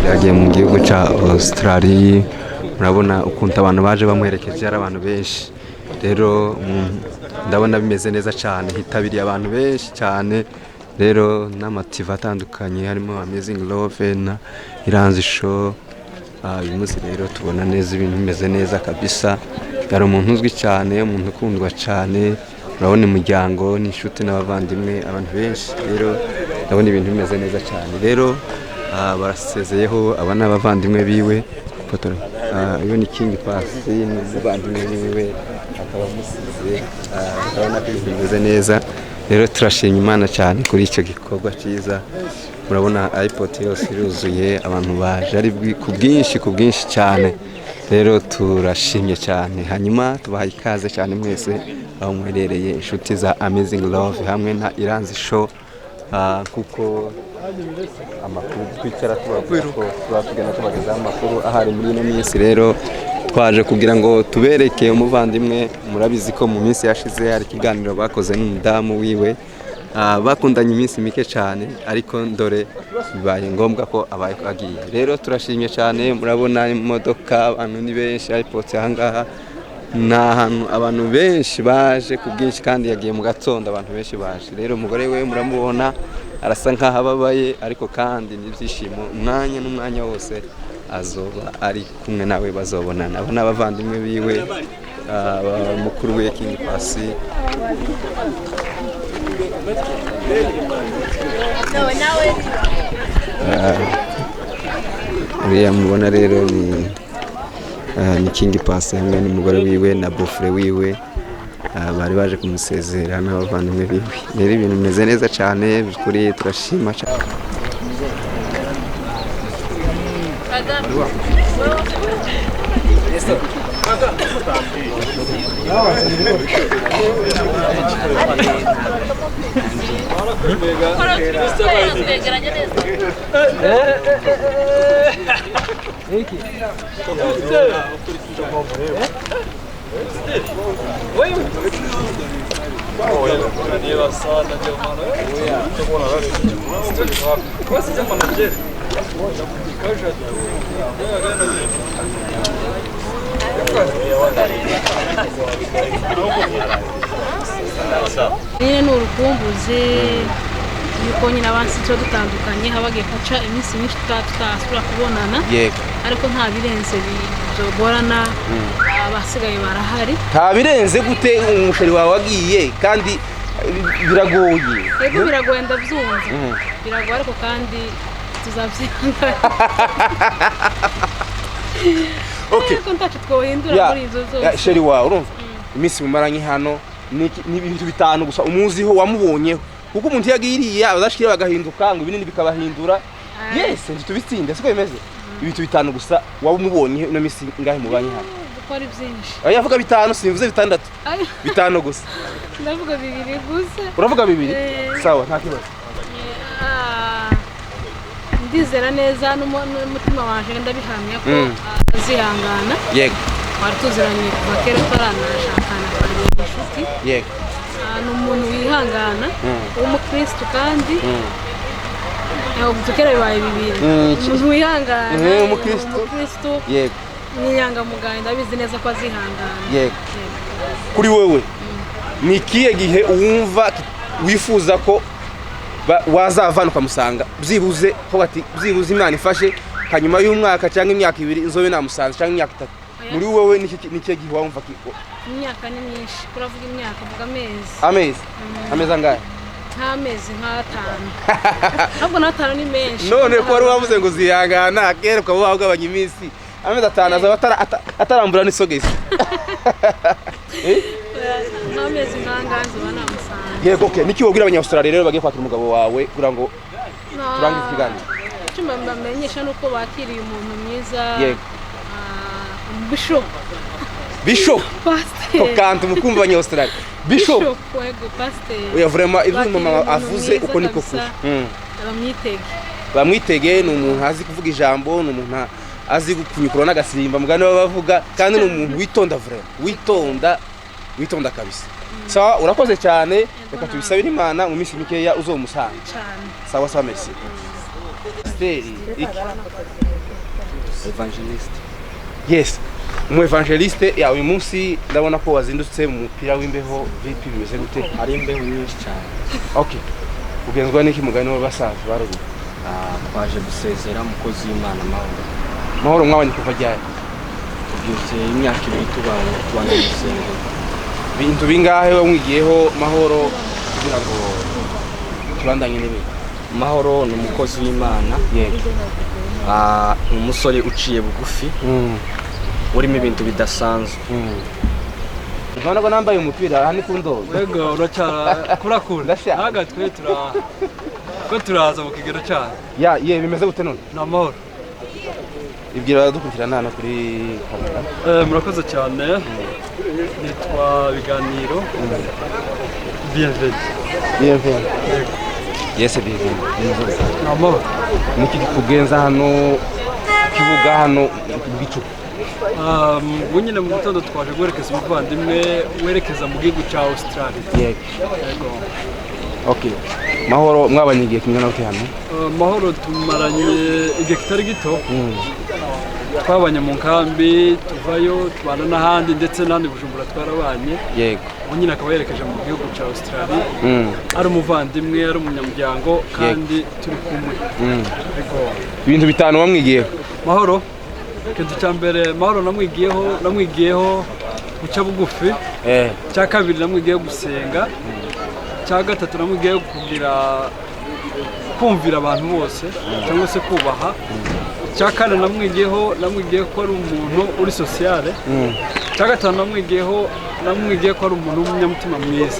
yagiye mu gihugu cya Australia. Murabona ukuntu abantu baje bamuherekeje ari abantu benshi, rero ndabona bimeze neza cyane, hitabiriye abantu benshi cyane, rero n'amativa atandukanye harimo Amazing Love na Iranzi Show. Uyu munsi rero tubona neza ibintu bimeze neza kabisa, yari umuntu uzwi cyane, umuntu ukundwa cyane, urabona umuryango n'inshuti n'abavandimwe abantu benshi, rero ndabona ibintu bimeze neza cyane. Rero barasezeyeho aba n'abavandimwe biwe, iyo ni King Pasi n'umuvandimwe wiwe akaba amusize, urabona ko ibintu bimeze neza. Rero turashima Imana cyane kuri icyo gikorwa cyiza. Murabona iPod yose iruzuye, abantu baje ari ku bwinshi cyane, rero turashimye cyane. Hanyuma tubahaye ikaze cyane mwese aho muherereye, inshuti za Amazing Love hamwe na Iranzi Show, kuko amakuru twicara turatugenda tubagezaho amakuru ahari muri ino minsi. Rero twaje kugira ngo tubereke umuvandimwe, murabizi ko mu minsi yashize hari ikiganiro bakoze n'umudamu wiwe, bakundanye iminsi mike cyane, ariko ndore bibaye ngombwa ko abaye agiye. Rero turashimye cyane, murabona imodoka, abantu ni benshi, iPod ahangaha ni ahantu abantu benshi baje ku bwinshi, kandi yagiye mu gatondo abantu benshi baje. Rero umugore we muramubona arasa nk'aho ababaye, ariko kandi n'ibyishimo umwanya n'umwanya wose azoba ari kumwe nawe, bazobonana. Abo n'abavandimwe biwe, mukuru we King Pasi. Uriya mubona rero ni King Pasi hamwe n'umugore wiwe na bofre wiwe, bari baje kumusezera n'abavandimwe biwe. Rero ibintu bimeze neza cyane, kuri turashima cyane. Nyine ni urukumbuzi yuko nyine abansi cyo dutandukanye, habagiye guca iminsi myinshi tutasubira kubonana, ariko nta birenze bizogorana, abasigaye barahari. Nta birenze gute umusheri wawe wagiye kandi biragoye? Yego biragoye, ndabyumva biragoye, ariko kandi tuzabyihangana. Okay, kontact twohindura muri izo zose. Sheri wawe urumva iminsi mumaranye hano ni ibintu bitanu gusa umuziho wamubonyeho, kuko umuntu yagiriye abadashikira bagahinduka ngo ibinini bikabahindura. Yes, ntitubitsinde siko bimeze. Ibintu bitanu gusa wamubonye no minsi ngahe mubanye hano? Gukora byinshi. Yavuga bitanu, simvuze bitandatu. Bitanu gusa. Ndavuga bibiri gusa. Uravuga bibiri? Sawa, nta kibazo. Ndizera neza n'umutima wanje ndabihamya ko azihangana. Yego. Twari tuziranye kuva kera tutaranashakana, twari inshuti. Yego. Ni umuntu wihangana, w'umukristo kandi dukera bibaye bibiri. Umuntu wihangana, umukristo. Yego. N'inyangamugayo, ndabizi neza ko azihangana. Yego. Kuri wewe ni ikihe gihe wumva wifuza ko wazavana ukamusanga byibuze ko bati byibuze Imana ifashe hanyuma y'umwaka cyangwa imyaka ibiri inzobe namusanze cyangwa imyaka itatu? Muri wowe niki gihe wumva ko imyaka ni myinshi? Kuravuga imyaka, vuga amezi. Amezi angahe? Nk'amezi nk'atanu. Ahubwo n'atanu ni menshi. None ko wari wavuze ngo zihangana kera ukaba wagabanya iminsi, amezi atanu azaba atarambura n'isogezi. Nk'amezi nk'angahe banamusanze. Yego, okay. Niki wabwira abanyaustralia rero bagiye kwakira umugabo wawe kugira ngo turangize ikiganiro? Icyo mbamenyesha nuko bakiriye umuntu mwiza. Yego. Bishop Pasteur kandi mukumva abanyaustralia Bishop wego Pasteur. Oya vraiment ibyo mama avuze uko niko kuri. Bamwitege ni umuntu azi kuvuga ijambo, ni umuntu azi gukunyukura n'agasimba mugane bavuga, kandi ni umuntu witonda vraiment, witonda kabisa. sawa urakoze cyane reka tubisabire Imana mu minsi mikeya uzomusanga cyane sawa sawa merci Steri Evangeliste. yes umu evangeliste ya uyu munsi ndabona ko wazindutse mu mupira w'imbeho vipi bimeze gute Hari imbeho nyinshi cyane. okay ugenzwa n'iki mugani w'abasaza barubu Twaje gusezera umukozi w'Imana Mahoro. Mahoro mwabanye kuva ryari Tubyutse imyaka 2 tubana gusengera. bintu bingahe wamwigiyeho Mahoro kugira ngo tubandanye n'ibindi Mahoro ni umukozi w'Imana. yego Umusore uciye bugufi. Urimo ibintu bidasanzwe. Ubona ko nambaye umupira hani kundo Ego uracyara kurakura Ndashaka. naga twe turaza mu kigero cyane ya ye bimeze gute none namahoro ibwira baradukurikirana hano kuri kamera murakoze cyane nitwa biganiro bienvenue yes bienvenue namahoro niki kugenza hano kibuga hano gicu bunyine mu gitondo twaje guherekeza umuvandimwe werekeza mu gihugu cya Australia yego okay Mahoro mwabanye igihe kingana gute hano Mahoro tumaranye igihe kitari gito twabanye mu nkambi tuvayo tubana n'ahandi ndetse n'ahandi Bujumbura twarabanye yego bunyine akaba yerekeje mu gihugu cya Australia ari umuvandimwe ari umunyamuryango kandi turi kumwe ibintu bitanu wamwigiyeho Mahoro ikintu cya mbere Mahoro namwigiyeho guca bugufi cya kabiri namwigiyeho gusenga cya gatatu namwigiyeho kumvira abantu bose cyangwa se kubaha cya kane namwigiyeho ko ari umuntu uri sociale cya gatanu namwigiyeho ko ari umuntu w'umunyamutima mwiza